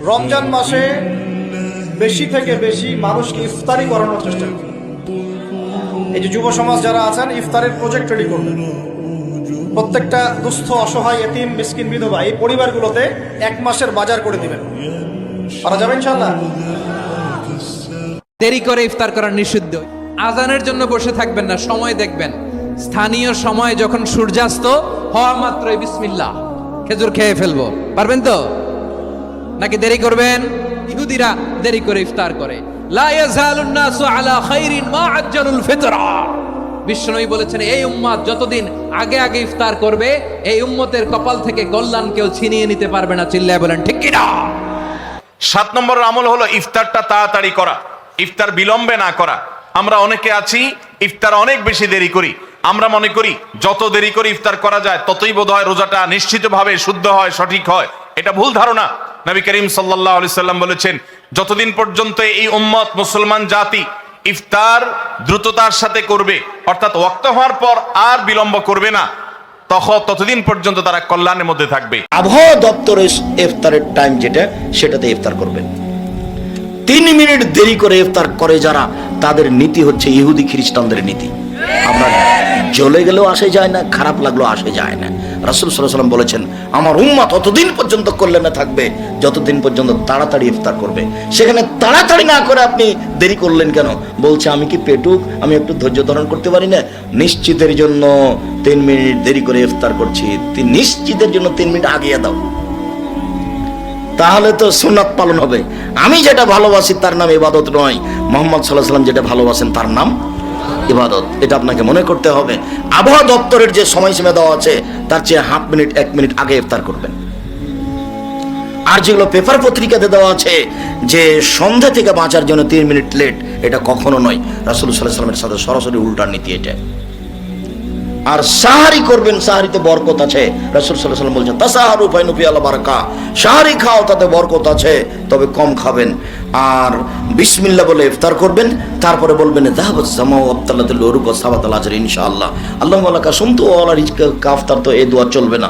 রমজান মাসে বেশি থেকে বেশি মানুষকে ইফতারি করানোর চেষ্টা করবেন। এই যে যুব সমাজ যারা আছেন, ইফতারের প্রজেক্ট রেডি করবেন। প্রত্যেকটা দুস্থ, অসহায়, এতিম, মিসকিন, বিধবা এই পরিবারগুলোতে 1 মাসের বাজার করে দিবেন। পারা যাবে ইনশাআল্লাহ? দেরি করে ইফতার করা নিষিদ্ধ। আজানের জন্য বসে থাকবেন না, সময় দেখবেন। স্থানীয় সময় যখন সূর্যাস্ত হওয়া মাত্রই বিসমিল্লাহ, খেজুর খেয়ে ফেলবো, পারবেন তো? নাকি দেরি করবেন? ইহুদিরা দেরি করে ইফতার করে। লা ইয়াজালুন নাসু আলা খাইরিন মা আজ্জালুল ফিতরা। বিশ্বনবী বলেছেন, এই উম্মত যতদিন আগে আগে ইফতার করবে, এই উম্মতের কপাল থেকে কল্যাণ কেউ ছিনিয়ে নিতে পারবে না। চিল্লায় বলেন ঠিক কিনা? 7 নম্বর আমল হলো ইফতারটা তাড়াতাড়ি করা, ইফতার বিলম্বে না করা। আমরা অনেকে আছি ইফতার অনেক বেশি দেরি করি। আমরা মনে করি যত দেরি করে ইফতার করা যায় ততই বোধহয় রোজাটা নিশ্চিতভাবে শুদ্ধ হয়, সঠিক হয়। এটা ভুল ধারণা। নবী করিম সাল্লাল্লাহু আলাইহি সাল্লাম বলেছেন, যতদিন পর্যন্ত এই উম্মত, মুসলমান জাতি ইফতার দ্রুততার সাথে করবে, অর্থাৎ ওয়াক্ত হওয়ার পর আর বিলম্ব করবে না, ততদিন পর্যন্ত তারা কল্যাণের মধ্যে থাকবে। আবহাওয়া দপ্তরের ইফতারের টাইম যেটা, সেটাতে ইফতার করবেন। 3 মিনিট দেরি করে ইফতার করে যারা, তাদের নীতি হচ্ছে ইহুদি খ্রিস্টানদের নীতি। আপনার জ্বলে গেলেও আসে যায় না, খারাপ লাগলেও আসে যায় না। রাসূল সাল্লাল্লাহু আলাইহি ওয়াসাল্লাম বলেছেন, আমার উম্মত ততদিন পর্যন্ত কল্যাণে থাকবে যতদিন পর্যন্ত তাড়াতাড়ি ইফতার করবে। সেখানে তাড়াতাড়ি না করে আপনি দেরি করলেন কেন? বলছে, আমি কি পেটুক, আমি একটু ধৈর্য ধারণ করতে পারি না? নিশ্চিতের জন্য 3 মিনিট দেরি করে ইফতার করছি, নিশ্চিতের জন্য 3 মিনিট আগিয়ে দাও, তাহলে তো সুন্নাত পালন হবে। আমি যেটা ভালোবাসি তার নাম ইবাদত নয়। মুহাম্মদ সাল্লাল্লাহু আলাইহি ওয়াসাল্লাম যেটা ভালোবাসেন তার নাম ইবাদত। এটা আপনাকে মনে করতে হবে। আবহাওয়া দপ্তরের যে সময়সীমা দেওয়া আছে, তার চেয়ে 1/2 মিনিট 1 মিনিট আগে ইফতার করবেন। আর যেগুলো পেপার পত্রিকাতে দেওয়া আছে যে সন্ধ্যা থেকে বাঁচার জন্য 3 মিনিট লেট, এটা কখনো নয়। রাসূল সাল্লাল্লাহু আলাইহি ওয়াসাল্লামের সাথে সরাসরি উল্টার নীতি এটা। আর সাহারি করবেন, সাহারিতে বরকত আছে। রাসূল সাল্লাল্লাহু আলাইহি ওয়াসাল্লাম বলেছেন, তাসাহারু ফাইনু ফি আল্লাহ বারাকা। সাহারি খাও, তাতে বরকত আছে, তবে কম খাবেন। আর বিসমিল্লাহ বলে ইফতার করবেন। তারপরে বলবেন, যাহাবাত জামাউ আবতালাতুল উরুক ওয়া সাবাতাল আজর ইনশাআল্লাহ। আল্লাহুম্মা লাকা সুমতু ওয়া আলা রিজকা কাফতার। তো এই দোয়া চলবে না,